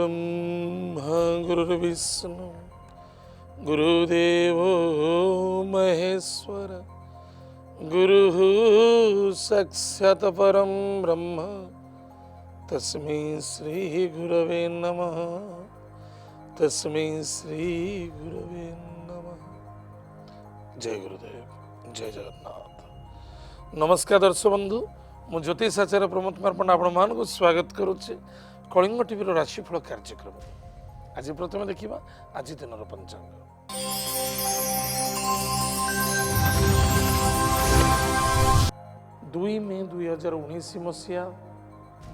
गुरुर्ब्रह्मा गुरुर्विष्णु गुरुदेवो महेश्वर गुरुः साक्षात् परं ब्रह्म तस्मै श्री गुरवे नमः। तस्मै श्री गुरवे नमः। जय गुरुदेव, जय जगन्नाथ। नमस्कार दर्शक बंधु, मु ज्योतिष आचार्य प्रमोद कुमार पंडा आपण मानक स्वागत करुच्चे कलिंग टीवी राशिफल कार्यक्रम। आज प्रथम देखा आज दिन पंचांग। 2 मे 2019 मसीहा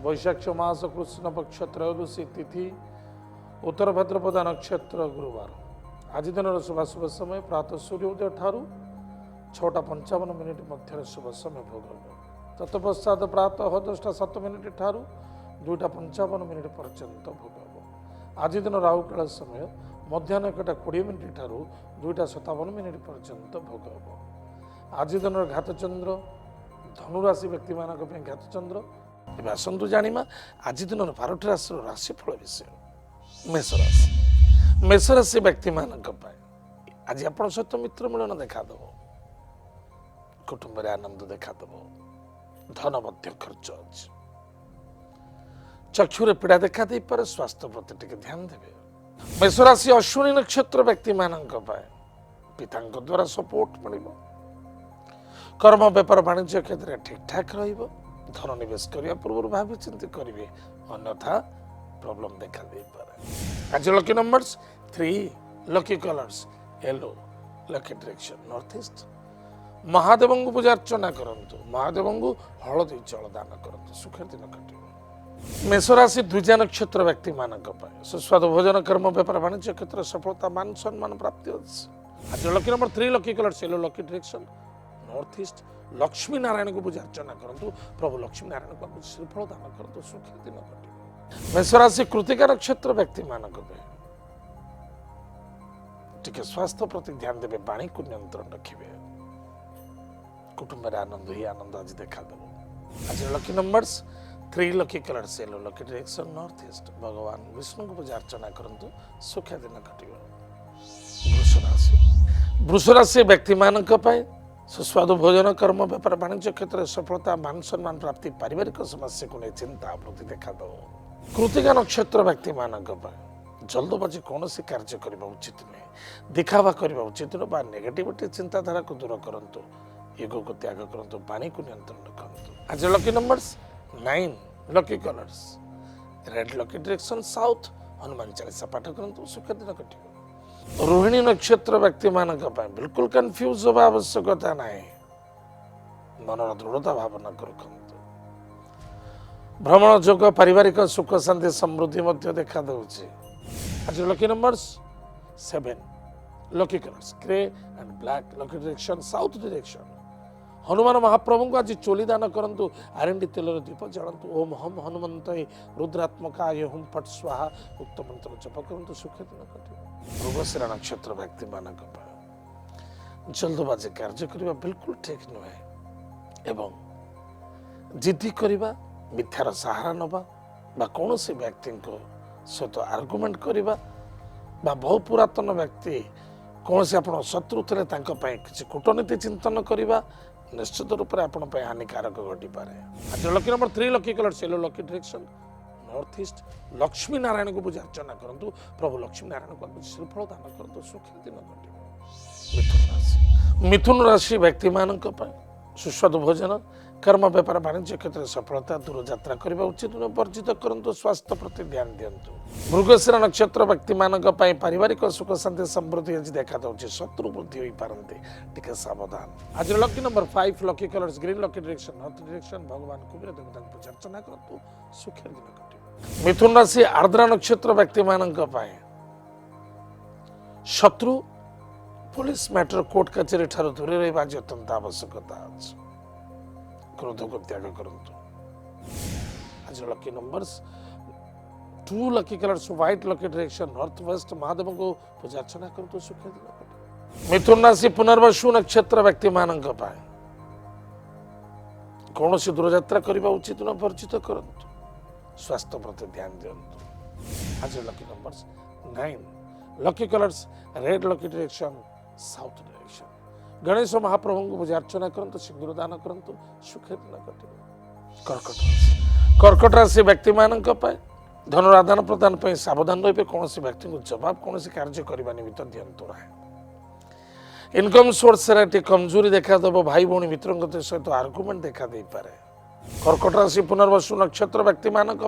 वैशाख मास कृष्ण पक्ष त्रयोदशी तिथि उत्तर भाद्रपद नक्षत्र गुरुवार। आज दिन शुभ समय प्रातः सूर्योदय ठारू 6:55 मध्य शुभ समय भोग तत्पश्चात प्रातः 10:07 ठारू 2:55 पर्यंत भोग। आज दिन राहुकाल समय मध्याह्न 1:20 ठारू 2:57 पर्यंत भोग। आज दिन घातचंद्र धनुराशि व्यक्ति मानक घातचंद्र। एवं आसतु जाना आज दिन 12टी राशि राशिफल विषय। मेष राशि, मेष राशि व्यक्ति मानक आज आप सहित मित्र मिलन देखादेव, कुटुंब आनंद देखादेव, धन मध्य खर्च अच्छे, चक्षुरे पीड़ा देखा दे पारे, स्वास्थ्य प्रति टिके ध्यान देवे। मेष राशि अश्विनी नक्षत्र व्यक्ति मानक पिता द्वारा सपोर्ट मिल, कर्म व्यापार वाणिज्य क्षेत्र में ठीक ठाक रहिबो। धन निवेश करने पूर्व भावी चिंती करेंगे, अन्यथा प्रॉब्लम देखा दे पारे। आज lucky numbers 3, lucky colours yellow, lucky direction north east. Mahadev को पूजा अर्चना करंतु, महादेव को हलदी जल दान करंतु, सुख दिन कटिबो। मेष राशि द्विजा नक्षत्र व्यक्ति मानक सुस्वाद भोजन कर्म व्यापार वाणिज्य क्षेत्र सफलता मान सम्मान प्राप्ति अच्छे। आज lucky number 3, lucky colours yellow, lucky direction north east. Lakshmi Narayan को पूजा अर्चना करंतु, प्रभु लक्ष्मी नारायण को श्रीफल दान करंतु, सुख दिन कटिबो। मेष राशि कृतिका नक्षत्र व्यक्ति मानक टिके स्वास्थ्य प्रति ध्यान देवे, वाणी को नियंत्रण रखिए, कुटुंब आनंद ही आनंद आज देखा देव। आज lucky numbers 3, lucky colours yellow, lucky direction north east. भगवान विष्णु को पूजा अर्चना करंतु, सुख दिन कटिबो। वृष राशि व्यक्ति मानक सुस्वादु भोजन कर्म व्यापार वाणिज्य क्षेत्र में सफलता मान सम्मान प्राप्ति, पारिवारिक समस्या को नहीं चिंता वृद्धि देखा दो। कृतिका नक्षत्र व्यक्ति मानक जल्दबाजी कौन कार्य करने उचित नुहे, दिखावा करने उचित नुह, नेगेटिविटी चिंताधारा को दूर करंतु, ईगो को त्याग करंतु, वाणी को नियंत्रण रखंतु। आज lucky numbers 9, lucky colours red, lucky direction south. Hanuman Chalisa पाठ करंतु, सुख दिन कटिबो। रोहिणी नक्षत्र व्यक्ति मानक बिल्कुल कन्फ्यूज होगा आवश्यकता नहीं, मनर दृढ़ता भावना रखंतु। भ्रमण जोग पारिवारिक सुख शांति समृद्धि मध्य देखा दउछि। आज lucky numbers 7, lucky colours grey and black, lucky direction south direction. Hanuman महाप्रभु को आज चोली दान करंतु, आरंडी तेलर दीप जलंतु। ओम हम हनुमंतये रुद्रात्मकाय हुम फट स्वाहा उक्त मंत्र जप करंतु, सुख दिन कटिबो। मृगशिरा नक्षत्र व्यक्ति मानक जल्दबाजी कार्य करने बिल्कुल ठीक नुहे, एवं जिद्दी करवा, मिथ्यार सहारा नवा, कौन से व्यक्ति सहित आर्गुमेंट करवा, बहु पुरातन व्यक्ति कौन से आप शत्रु थे किसी कूटनीति चिंतन करवा निश्चित रूप से आपण हानिकारक घटी पारे। आज lucky number 3, lucky colours yellow, lucky direction north east. Lakshmi Narayan को पूजा अर्चना करंतु, प्रभु लक्ष्मी नारायण को श्रीफल दान करंतु, सुख दिन कटिबो। मिथुन राशि व्यक्ति मानक सुस्वादु भोजन कर्म व्यापार वाणिज्य क्षेत्र में सफलता, दूर यात्रा करने उचित वर्जित करंतु, स्वास्थ्य प्रति ध्यान दियंतु। मृगशिरा नक्षत्र व्यक्ति मानक पारिवारिक सुख शांति समृद्धि आज देखा दउछि, शत्रु वृद्धि होई पारंते, टिके सावधान। आज lucky number 5, lucky colours green, lucky direction north direction. भगवान कुबेर देवता को पूजा अर्चना करंतु, सुख दिन कटिबो। मिथुन राशि आर्द्रा नक्षत्र व्यक्ति मानक शत्रु पुलिस मैटर कोर्ट कचेरी ठारू दूर रहिबा अत्यंत आवश्यकता अछि, क्रोध को त्याग करंतु। आज lucky numbers 2, lucky colours white, lucky direction north west. Mahadev को पूजा अर्चना करंतु, सुख दिन कटिबो। मिथुन राशि पुनर्वसु नक्षत्र व्यक्ति मानक कौन दूर यात्रा करने उचित न वर्जित करंतु, स्वास्थ्य प्रति ध्यान दियंतु। आज lucky numbers 9 lucky colours red lucky direction south direction Ganesh महाप्रभु को पूजा अर्चना करंतु सिंदूर दान करंतु सुखे दिन कटे कर्कट राशि कर्कट राशि व्यक्ति मानक धन आदान प्रदान पर सावधान रहिबे कौन व्यक्ति को जवाब कौन कार्य करने निमित्त दिंतु ना इनकम सोर्स कमजोरी देखा देव भाई भौणी मित्र सहित आर्गुमेंट देखा दे पारे कर्कट राशि पुनर्वसु नक्षत्र व्यक्ति मानक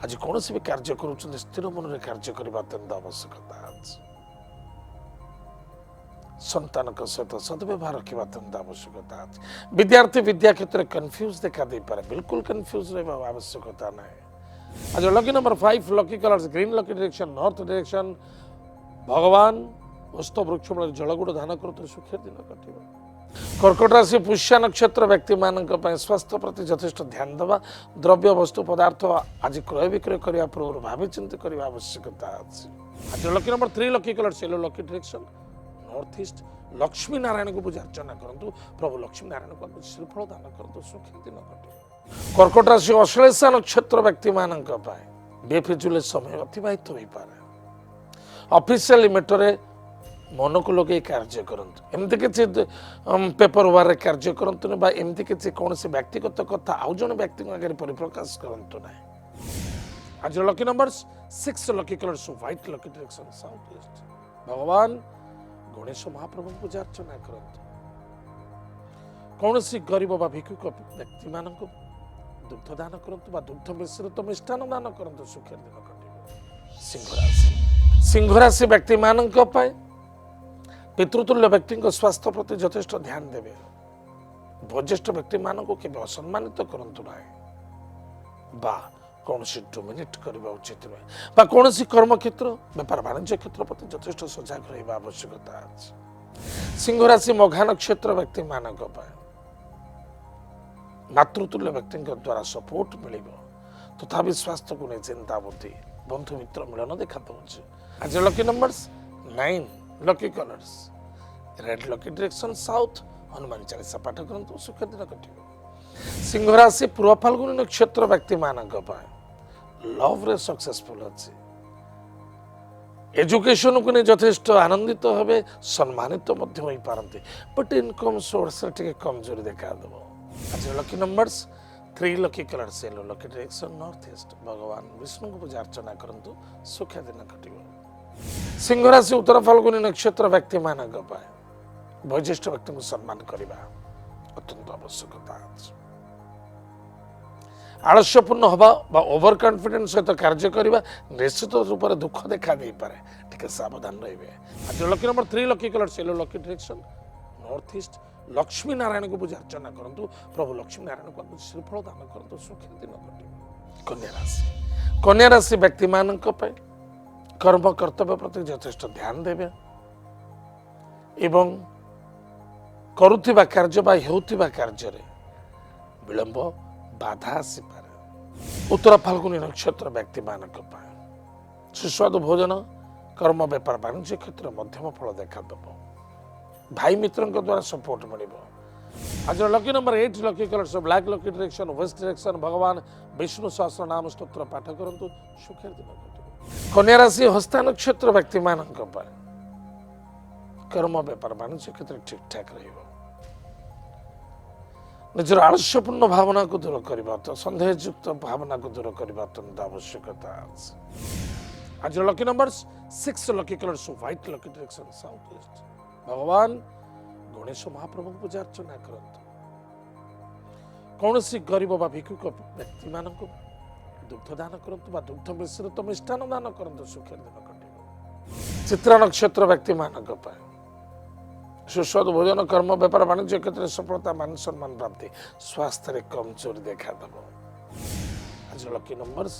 आज कौन भी कार्य कर स्थिर मन में कार्य करने अत्यंत आवश्यकता अछि संतान सहित सद्व्यवहार रखा अत्यंत आवश्यकता अछि विद्यार्थी विद्या क्षेत्र में कन्फ्यूज देखा दे पारे बिल्कुल कन्फ्यूज रहा आवश्यकता ना आज lucky number 5 lucky colours green lucky direction north direction भगवान वस्त वृक्ष मूल जलगुड़ दान कर सुखे दिन कटे कर्कट राशि पुष्य नक्षत्र व्यक्ति मानक स्वास्थ्य प्रति यथेष्ट ध्यान देवा द्रव्य वस्तु पदार्थ आज क्रय विक्रय करने पूर्व भावी चिंत करने आवश्यकता अच्छी आज lucky number 3 lucky colour yellow lucky direction north east Lakshmi Narayan को पूजा अर्चना करूँ प्रभु लक्ष्मी नारायण को श्रीफल दान करूँ सुखी दिन कटे कर्कट राशि अश्लेषा नक्षत्र व्यक्ति मानक बेफिजुले समय अतिबाहित हो पारे ऑफिशियल मैटर मन को लगे कार्य करंतु एमती किसी पेपर वार कार्य करंतु बा एमती किसी कौन से व्यक्तिगत कथा आउ जन व्यक्ति आगे परिप्रकाश करंतु ना आज lucky numbers 6 lucky colours white lucky direction south east भगवान गणेश महाप्रभु पूजा अर्चना करंतु कौन सी गरीब बा भिक्षुक व्यक्ति मानक दुग्ध दान करंतु बा दुग्ध मिश्रित मिष्टान दान करंतु सुखे दिन कटे सिंह राशि व्यक्ति मानक पितृतुल्य व्यक्ति स्वास्थ्य प्रति यथेष्ट ध्यान देवे वरिष्ठ व्यक्ति मान को केवल असम्मानित करंतु ना बा कौन डोमिनेट करने उचित नुहे बा कौन कर्म क्षेत्र व्यापार वाणिज्य क्षेत्र प्रति यथेष्ट सजग रहा आवश्यकता अछि सिंह राशि मघा नक्षत्र व्यक्ति मानक मातृतुल्य व्यक्ति द्वारा सपोर्ट मिल तथा स्वास्थ्य को नहीं चिंता बुद्धि बंधु मित्र मिलन देखा दूसरे आज lucky numbers 9 lucky colours red lucky direction south Hanuman Chalisa पाठ करंतु सुख दिन कटे सिंह राशि पूर्व फाल्गुनी नक्षत्र व्यक्ति मानक लव रे सक्सेसफुल अच्छी एजुकेशन को नहीं यथेष्ट आनंदित हे सम्मानित पारती बट इनकम सोर्स कमजोरी देखा देव आज lucky numbers 3 lucky colours yellow lucky direction north east भगवान विष्णु को पूजा अर्चना करंतु सुख दिन कटे सिंह राशि उत्तर फाल्गुनी नक्षत्र व्यक्ति मानक वरिष्ठ व्यक्ति को सम्मान करने अत्यंत आवश्यकता आलस्यपूर्ण हवा ओवर कॉन्फिडेंस सहित कार्य करने निश्चित रूप से दुख देखा दे पारे टिके सावधान रहिबे आज lucky number 3 lucky colour yellow lucky direction north east Lakshmi Narayan को पूजा अर्चना करंतु प्रभु लक्ष्मी नारायण को श्रीफल दान करंतु सुखी दिन कटे कन्या राशि व्यक्ति मानक कर्म कर्तव्य प्रति यथेष्ट ध्यान देवे एवं करुथिबा कार्य बा हेउथिबा कार्य रे विलंब बाधा आसी पारे उत्तर फाल्गुनी नक्षत्र व्यक्ति मानक सुस्वादु भोजन कर्म व्यापार वाणिज्य क्षेत्र मध्यम फल देखा देव भाई मित्र द्वारा सपोर्ट मिल आज lucky number 8 lucky colours black lucky direction west direction भगवान विष्णु सहस्र नाम स्तोत्र पाठ करंतु सुखे दिन कन्या राशि हस्ता नक्षत्र व्यक्ति मानक कर्म व्यापार वाणिज्य क्षेत्र ठीक ठाक निजर आलस्यपूर्ण भावना को दूर करने तो सन्देहयुक्त भावना को दूर करने अत्यंत आवश्यकता आज lucky numbers 6 lucky colours white lucky direction south east भगवान गणेश महाप्रभु पूजा अर्चना करंतु कौन गरीब बा भिक्षुक व्यक्ति मानक दुग्ध दान करंतु बा दुग्ध मिश्रित मिष्टान दान करंतु सुखे दिन कटे चित्रा नक्षत्र व्यक्ति मानक सुस्वादु भोजन कर्म व्यापार वाणिज्य क्षेत्र में सफलता मान सम्मान प्राप्ति स्वास्थ्य रे कमजोरी देखा दब आज lucky numbers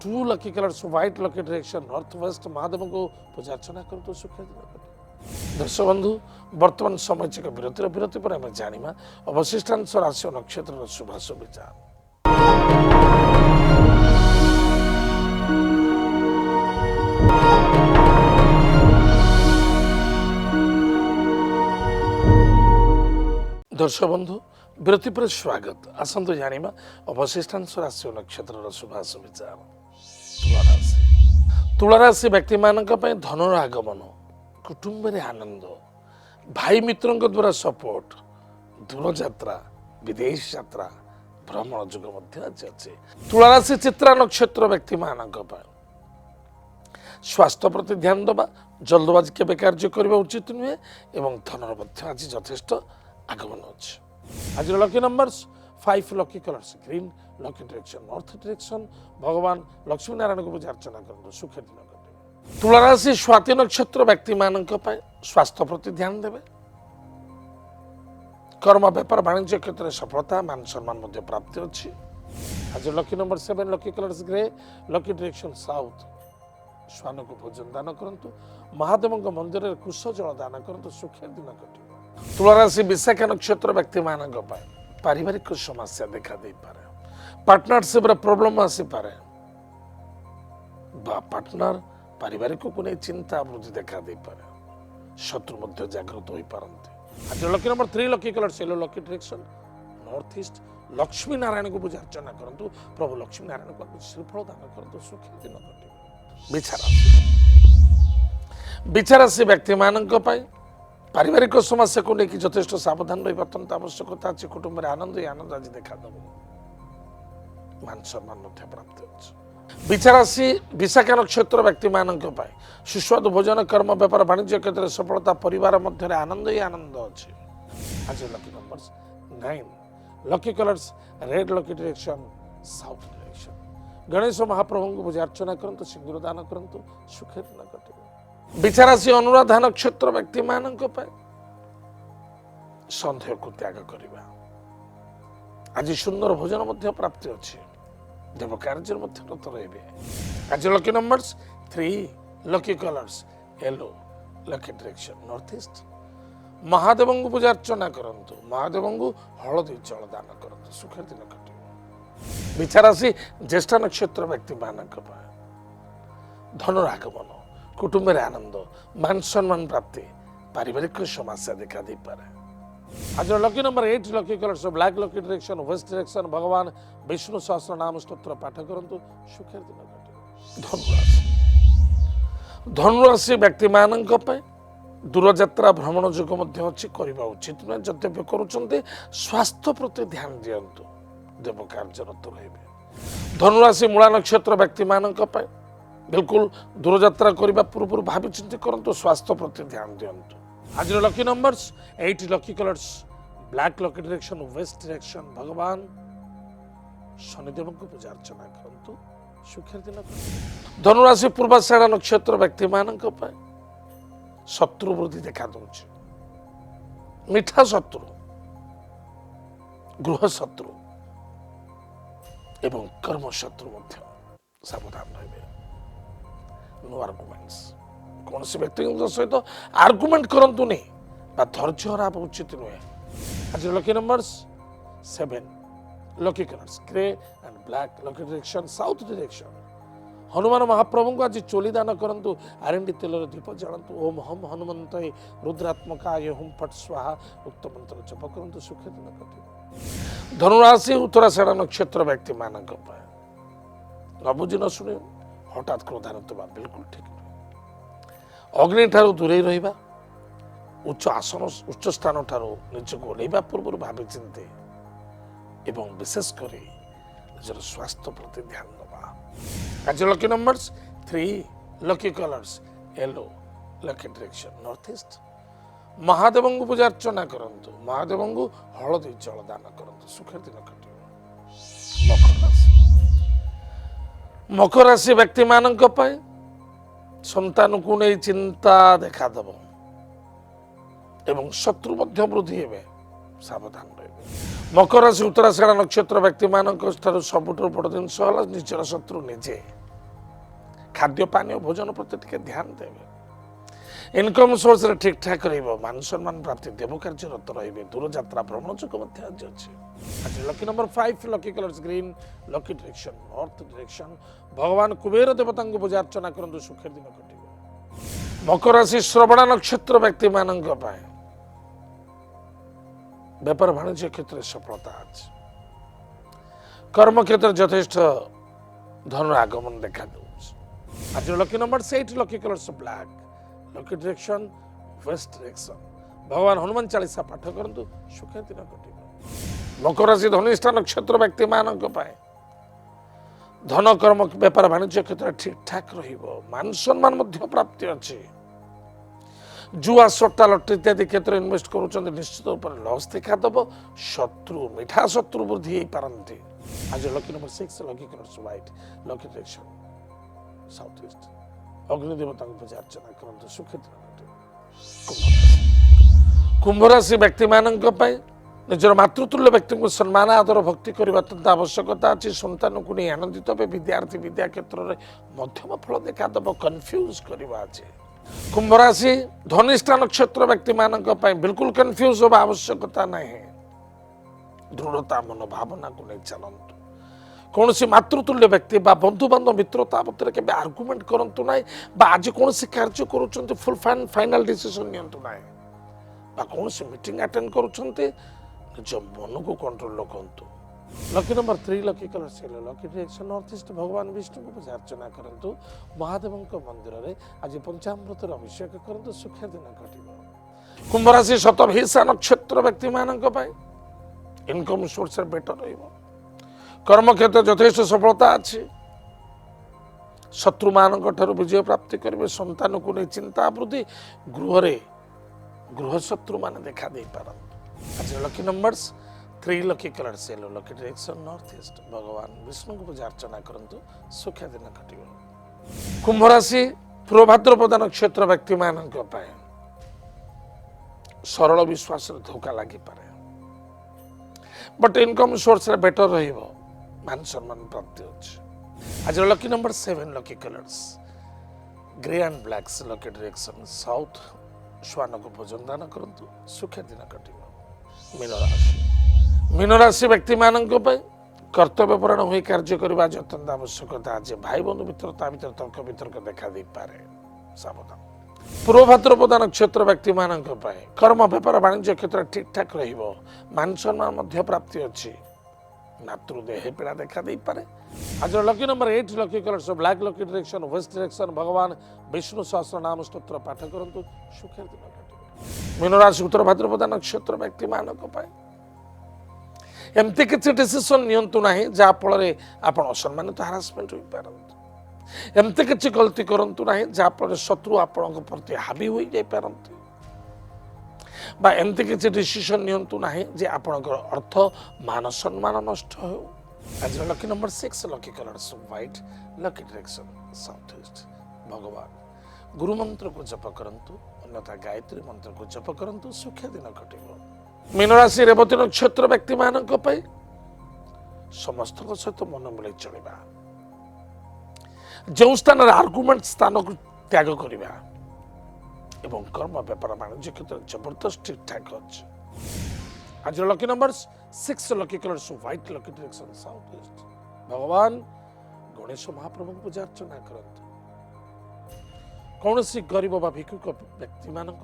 2 lucky colours white lucky direction north west Mahadev को पूजा अर्चना करंतु सुखे दिन कटे दर्शक बंधु वर्तमान समय विरति पर आम जाना अवशिष्टांश राशि और नक्षत्र शुभाशुभ विचार दर्शक बंधु विरति पर स्वागत आसतु जाना अवशिष्टांश राशि और नक्षत्र शुभाशुभ विचार ତୁଳା ରାଶି ବ୍ୟକ୍ତିମାନଙ୍କ ପାଇଁ ଧନର ଆଗମନ, କୁଟୁମ୍ବରେ ଆନନ୍ଦ, ଭାଇ ମିତ୍ରଙ୍କ ଦ୍ୱାରା ସପୋର୍ଟ, ଦୂରଯାତ୍ରା, ବିଦେଶ ଯାତ୍ରା, ଭ୍ରମଣ ଯୋଗ ମଧ୍ୟ ଆଜି ଅଛି। ତୁଳା ରାଶି ଚିତ୍ରା ନକ୍ଷତ୍ର ବ୍ୟକ୍ତିମାନଙ୍କ ପାଇଁ ସ୍ୱାସ୍ଥ୍ୟ ପ୍ରତି ଧ୍ୟାନ ଦେବା, ଜଲ୍ଦବାଜି କେବେ କାର୍ଯ୍ୟ କରିବା ଉଚିତ ନୁହେଁ ଏବଂ ଧନର ମଧ୍ୟ ଆଜି ଯଥେଷ୍ଟ ଆଗମନ ଅଛି। ଆଜିର lucky numbers 5, lucky colours green, lucky direction north direction. ଭଗବାନ ଲକ୍ଷ୍ମୀ ନାରାୟଣଙ୍କୁ ପୂଜା ଅର୍ଚ୍ଚନା କରନ୍ତୁ, ସୁଖେ ଦିନ କଟିବ। ତୁଳା ରାଶି ସ୍ୱାତି ନକ୍ଷତ୍ର ବ୍ୟକ୍ତିମାନଙ୍କ ପାଇଁ ସ୍ୱାସ୍ଥ୍ୟ ପ୍ରତି ଧ୍ୟାନ ଦେବେ, କର୍ମ ବେପାର ବାଣିଜ୍ୟ କ୍ଷେତ୍ରରେ ସଫଳତା, ମାନ ସମ୍ମାନ ମଧ୍ୟ ପ୍ରାପ୍ତି ଅଛି। ଆଜି lucky number 7, lucky colours grey, lucky direction south. ଶ୍ୱାନକୁ ଭୋଜନ ଦାନ କରନ୍ତୁ, ମହାଦେବଙ୍କ ମନ୍ଦିରରେ କୁଶ ଜଳ ଦାନ କରନ୍ତୁ, ସୁଖେ ଦିନ କଟିବ। ତୁଳା ରାଶି ବିଶାଖା ନକ୍ଷତ୍ର ବ୍ୟକ୍ତିମାନଙ୍କ ପାଇଁ ପାରିବାରିକ ସମସ୍ୟା ଦେଖା ଦେଇପାରେ, ପାର୍ଟନରସିପ୍ରେ ପ୍ରୋବ୍ଲେମ ଆସିପାରେ ବା ପାର୍ଟନର ପାରିବାରିକକୁ ନେଇ ଚିନ୍ତା ବୃଦ୍ଧି ଦେଖା ଦେଇପାରେ, ଶତ୍ରୁ ମଧ୍ୟ ଜାଗ୍ରତ ହୋଇପାରନ୍ତି। ଆଜି lucky number 3, lucky colour yellow, lucky direction north east. Lakshmi ନାରାୟଣଙ୍କୁ ପୂଜା ଅର୍ଚ୍ଚନା କରନ୍ତୁ, ପ୍ରଭୁ ଲକ୍ଷ୍ମୀ ନାରାୟଣଙ୍କୁ ଶ୍ରୀଫଳ ଦାନ କରନ୍ତୁ, ସୁଖୀ ଦିନ କଟିବ। ବିଛା ରାଶି ବ୍ୟକ୍ତିମାନଙ୍କ ପାଇଁ ପାରିବାରିକ ସମସ୍ୟାକୁ ନେଇକି ଯଥେଷ୍ଟ ସାବଧାନ ରହିବା ଅତ୍ୟନ୍ତ ଆବଶ୍ୟକତା ଅଛି। କୁଟୁମ୍ବରେ ଆନନ୍ଦ ଆଜି ଦେଖାଦେବ, ମାନ ସମ୍ମାନ ମଧ୍ୟ ପ୍ରାପ୍ତି ଅଛି। ବିଛା ରାଶି ବିଶାଖା ନକ୍ଷତ୍ର ବ୍ୟକ୍ତିମାନଙ୍କ ପାଇଁ ସୁସ୍ୱାଦୁ ଭୋଜନ, କର୍ମ ବେପାର ବାଣିଜ୍ୟ କ୍ଷେତ୍ରରେ ସଫଳତା, ପରିବାର ମଧ୍ୟରେ ଆନନ୍ଦ ଅଛି। ଆଜି lucky numbers 9, lucky colours red, lucky direction south direction. Ganesh ମହାପ୍ରଭୁଙ୍କୁ ପୂଜା ଅର୍ଚ୍ଚନା କରନ୍ତୁ, ସିନ୍ଦୁର ଦାନ କରନ୍ତୁ, ସୁଖେ ଦିନ କଟିବ। ବିଛା ରାଶି ଅନୁରାଧା ନକ୍ଷତ୍ର ବ୍ୟକ୍ତିମାନଙ୍କ ପାଇଁ ସନ୍ଦେହକୁ ତ୍ୟାଗ କରିବା, ଆଜି ସୁନ୍ଦର ଭୋଜନ ମଧ୍ୟ ପ୍ରାପ୍ତି ଅଛି, ଦେବ କାର୍ଯ୍ୟରେ ମଧ୍ୟ ରତ ରହିବେ। ଆଜି lucky numbers 3, lucky colours yellow, lucky direction north east. ମହାଦେବଙ୍କୁ ପୂଜା ଅର୍ଚ୍ଚନା କରନ୍ତୁ, ମହାଦେବଙ୍କୁ ହଳଦୀ ଜଳ ଦାନ କରନ୍ତୁ, ସୁଖେ ଦିନ କଟିବ। ବିଛା ରାଶି ଜ୍ୟେଷ୍ଠ ନକ୍ଷତ୍ର ବ୍ୟକ୍ତିମାନଙ୍କ ପାଇଁ ଧନର ଆଗମନ, କୁଟୁମ୍ବରେ ଆନନ୍ଦ, ମାନ ସମ୍ମାନ ପ୍ରାପ୍ତି, ପାରିବାରିକ ସମସ୍ୟା ଦେଖା ଦେଇପାରେ। ଆଜିର lucky number 8, lucky colours black, lucky direction west direction. ଭଗବାନ ବିଷ୍ଣୁ ସହସ୍ର ନାମ ସ୍ତୋତ୍ର ପାଠ କରନ୍ତୁ, ସୁଖେର ଦିନ କଟିବ। ଧନୁରାଶି ବ୍ୟକ୍ତିମାନଙ୍କ ପାଇଁ ଦୂରଯାତ୍ରା ଭ୍ରମଣ ଯୋଗ ମଧ୍ୟ ଅଛି, କରିବା ଉଚିତ ନୁହେଁ। ଯଦ୍ୟପି କରୁଛନ୍ତି ସ୍ୱାସ୍ଥ୍ୟ ପ୍ରତି ଧ୍ୟାନ ଦିଅନ୍ତୁ, ଦେବ କାର୍ଯ୍ୟରତ ରହିବେ। ଧନୁରାଶି ମୂଳା ନକ୍ଷତ୍ର ବ୍ୟକ୍ତିମାନଙ୍କ ପାଇଁ ବିଲକୁଲ ଦୂରଯାତ୍ରା କରିବା ପୂର୍ବରୁ ଭାବି ଚିନ୍ତି କରନ୍ତୁ, ସ୍ୱାସ୍ଥ୍ୟ ପ୍ରତି ଧ୍ୟାନ ଦିଅନ୍ତୁ। ଆଜିର lucky numbers 8, lucky colours black, lucky direction west direction. ଭଗବାନ ଶନିଦେବଙ୍କୁ ପୂଜା ଅର୍ଚ୍ଚନା କରନ୍ତୁ, ସୁଖେର ଦିନ। ଧନୁରାଶି ପୂର୍ବାଷାଢ଼ ନକ୍ଷତ୍ର ବ୍ୟକ୍ତିମାନଙ୍କ ପାଇଁ ଶତ୍ରୁ ବୃଦ୍ଧି ଦେଖା ଦେଉଛି, ମିଠା ଶତ୍ରୁ, ଗୃହ ଶତ୍ରୁ ଏବଂ କର୍ମଶତ୍ରୁ ମଧ୍ୟ ସାବଧାନ ରହିବେ। ନୋ ଆର୍ଗୁମେଣ୍ଟସ, କୌଣସି ବ୍ୟକ୍ତିଙ୍କ ସହିତ ଆର୍ଗୁମେଣ୍ଟ କରନ୍ତୁନି ବା ଧୈର୍ଯ୍ୟ ହରାପ ଉଚିତ ନୁହେଁ। ଆଜି lucky numbers 7, lucky colours grey and black, lucky direction south direction. Hanuman ମହାପ୍ରଭୁଙ୍କୁ ଆଜି ଚୋଲି ଦାନ କରନ୍ତୁ, ଆରଣ୍ଡି ତେଲର ଦୀପ ଜାଳନ୍ତୁ, ଓମ୍ ହମ୍ ହନୁମନ୍ତ ରୁଦ୍ରାତ୍ମକାୟ ହୁମ୍ ଫଟ୍ ସ୍ୱାହା ଉକ୍ତ ମନ୍ତ୍ର ଜପ କରନ୍ତୁ, ସୁଖେ ଦିନ କଟିବ। ଧନୁରାଶି ଉତ୍ତରାଷାଢ଼ ନକ୍ଷତ୍ର ବ୍ୟକ୍ତିମାନଙ୍କ ପାଇଁ ନବୁଝି ନ ଶୁଣି ହଠାତ୍ କ୍ରୋଧାନ୍ୱିତ ହେବା ବିଲକୁଲ ଠିକ ନୁହେଁ। ଅଗ୍ନି ଠାରୁ ଦୂରେଇ ରହିବା, ଉଚ୍ଚ ଆସନ ଉଚ୍ଚ ସ୍ଥାନ ଠାରୁ ନିଜକୁ ଓହ୍ଲାଇବା ପୂର୍ବରୁ ଭାବି ଚିନ୍ତି ଏବଂ ବିଶେଷ କରି ନିଜର ସ୍ୱାସ୍ଥ୍ୟ ପ୍ରତି ଧ୍ୟାନ ଦେବା। ଆଜି lucky numbers 3, lucky colours yellow, lucky direction north east. ମହାଦେବଙ୍କୁ ପୂଜା ଅର୍ଚ୍ଚନା କରନ୍ତୁ, ମହାଦେବଙ୍କୁ ହଳଦୀ ଜଳ ଦାନ କରନ୍ତୁ, ସୁଖେ ଦିନ କଟିବ। ମକର ରାଶି ବ୍ୟକ୍ତିମାନଙ୍କ ପାଇଁ ସନ୍ତାନକୁ ନେଇ ଚିନ୍ତା ଦେଖାଦେବ ଏବଂ ଶତ୍ରୁ ମଧ୍ୟ ବୃଦ୍ଧି ହେବେ, ସାବଧାନ ରହିବେ। ମକର ରାଶି ଉତ୍ତରାଷାଢ଼ ନକ୍ଷତ୍ର ବ୍ୟକ୍ତିମାନଙ୍କ ଠାରୁ ସବୁଠାରୁ ବଡ଼ ଜିନିଷ ହେଲା ନିଜର ଶତ୍ରୁ ନିଜେ। ଖାଦ୍ୟ ପାନୀୟ ଭୋଜନ ପ୍ରତି ଟିକେ ଧ୍ୟାନ ଦେବେ, ଇନକମ୍ ସୋର୍ସରେ ଠିକ୍ ଠାକ୍ ରହିବ, ମାନ ସମ୍ମାନ ପ୍ରାପ୍ତି, ଦେବ କାର୍ଯ୍ୟରତ ରହିବେ, ଦୂରଯାତ୍ରା ଭ୍ରମଣ ଯୋଗ ମଧ୍ୟ ଆଜି ଅଛି। ଆଜି lucky number 5, lucky colours green, lucky direction north direction. ଭଗବାନ କୁବେର ଦେବତାଙ୍କୁ ପୂଜା ଅର୍ଚ୍ଚନା କରନ୍ତୁ, ସୁଖେର ଦିନ କଟିବ। ମକର ରାଶି ଶ୍ରବଣ ନକ୍ଷତ୍ର ବ୍ୟକ୍ତିମାନଙ୍କ ପାଇଁ ବେପାର ବାଣିଜ୍ୟ କ୍ଷେତ୍ରରେ ସଫଳତା ଅଛି, କର୍ମକ୍ଷେତ୍ରରେ ଯଥେଷ୍ଟ ଧନର ଆଗମନ ଦେଖା ଦେଉଛି, आज lucky number 8 lucky colours black lucky direction west direction भगवान हनुमान चालीसा पाठ करंतु सुख दिन कटिब। मकर राशि धनिष्ठा नक्षत्र व्यक्ति मानक पाए धन कर्म व्यापार वाणिज्य क्षेत्र ठीक ठाक रहिबो मान सम्मान मध्य प्राप्ति अछि। जुआ सट्टा लटरी इत्यादि क्षेत्र इन्वेस्ट करूछन निश्चित ऊपर लॉस देखा दबो शत्रु मिठा शत्रु वृद्धि होई पारंती। आज lucky number 6 lucky colours white lucky direction south east अग्नि देवता को पूजा अर्चना करंतु सुख दिन कटिब। कुंभ राशि व्यक्ति मानक पाए निजर मातृतुल्य व्यक्ति को सम्मान आदर भक्ति करने अत्यंत आवश्यकता अच्छी सन्तान को नहीं आनंदित हे विद्यार्थी विद्या क्षेत्र में मध्यम फल देखा दब कन्फ्यूज करवा अच्छे। कुंभ राशि धनिष्ठा नक्षत्र व्यक्ति मानक बिल्कुल कन्फ्यूज होगा आवश्यकता नहीं दृढ़ता मनोभावना को नहीं चलतु कौन सी मातृतुल्य व्यक्ति बंधु बांधव मित्रता भितर के आर्गुमेंट करूँ ना आज कौन कार्य करुँच फुल फाइनाल डिसीजन नियंतु ना कौन सी मीटिंग अटेंड करुँच निज मन को कंट्रोल रखु। लकी नंबर 3 लकी कलर सेलो लकी डायरेक्शन नॉर्थ ईस्ट भगवान विष्णु को पूजा अर्चना करंतु महादेव मंदिर में आज पंचामृत अभिषेक करंतु सुख दिन कटिब। कुंभ राशि शतभिषा नक्षत्र व्यक्ति मानक इनकम सोर्स बेटर रहिबो कर्म क्षेत्र यथेष्ट सफलता अच्छी शत्रु मान विजय प्राप्ति करेंगे संतान को नहीं चिंता वृद्धि गृह शत्रु मान देखा दे पारंतु। आज लकी नंबर्स 3 लकी कलर सेलो लकी डायरेक्शन नॉर्थ ईस्ट भगवान विष्णु को पूजा अर्चना करंतु सुख दिन कटिब। कुंभ राशि पूर्व भाद्रपद नक्षत्र व्यक्ति मानक सरल विश्वास धोखा लगी पारे बट इनकम सोर्स बेटर रहिबो मान सम्मान प्राप्ति अच्छे। आज lucky number 7 lucky colours grey and blacks lucky direction south श्वान को भोजन दान करंतु सुख दिन कटिब। मीन राशि व्यक्ति मानक कर्तव्यपरायण हुई कार्य करने अत्यंत आवश्यकता आज भाई बंधु मित्रता भर तर्क वितर्क देखा दे पारे सावधान। पूर्व भाद्रपद नक्षत्र व्यक्ति मानक कर्म व्यापार वाणिज्य क्षेत्र ठीक ठाक रहिबो मान सम्मान मध्य प्राप्ति अच्छी मातृदेह पीड़ा देखा दे पारे। आज lucky number 8 lucky colours black lucky direction west direction भगवान विष्णु सहस्र नाम स्तोत्र पाठ करंतु सुख दिन कटिब। मीन राशि उत्तर भाद्रपद नक्षत्र व्यक्ति मानक एमती किसी डिसीजन नियंतु ना जहाँफल आप असम्मानित हारासमेंट हो पारती एमती किसी गलती करूँ ना जहाँफल शत्रु आपण प्रति हावी हो जापरती एमती किसी डिसीजन नियंतु ना जे आपणकर अर्थ मान सम्मान नष्ट हो। आज lucky number 6 lucky colours white lucky direction south east भगवान गुरु मंत्र को जप करंतु अन्यथा गायत्री मंत्र को जप करंतु सुख दिन कटिब। मीन राशि रेवती नक्षत्र व्यक्ति मानक समस्त सहित मन मिले चलवा जो स्थान आर्गुमेंट स्थान को त्याग करवा एवं कर्म व्यापार वाणिज्य क्षेत्र जबरदस्त ठीक ठाक अच्छे। आज lucky number 6 lucky colours white lucky direction south east भगवान गणेश महाप्रभु पूजा अर्चना करंतु कौन सी गरीब बा भिक्षुक व्यक्ति मानक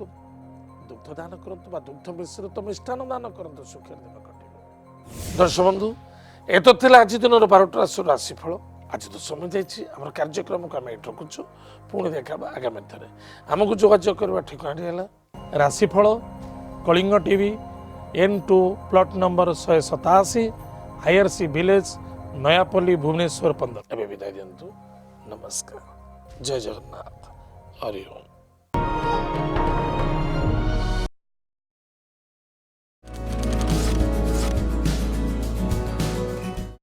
दुग्ध दान करंतु दुग्ध मिश्रित मिष्टान दान करंतु सुख दिन कटिब। दर्शक बंधु ए तो थिला आज दिन 12टा राशिफल आज तो समय जाइए कार्यक्रम को आम ये रखुचु पुणी देखा आगामी थे आमको जोगाजोग करवा ठिकाना है राशिफल Kalinga TV N2 plot number 187 IRC village Nayapalli Bhubaneswar 15 एवं विदाय दिंतु नमस्कार जय जगन्नाथ हरि ओम।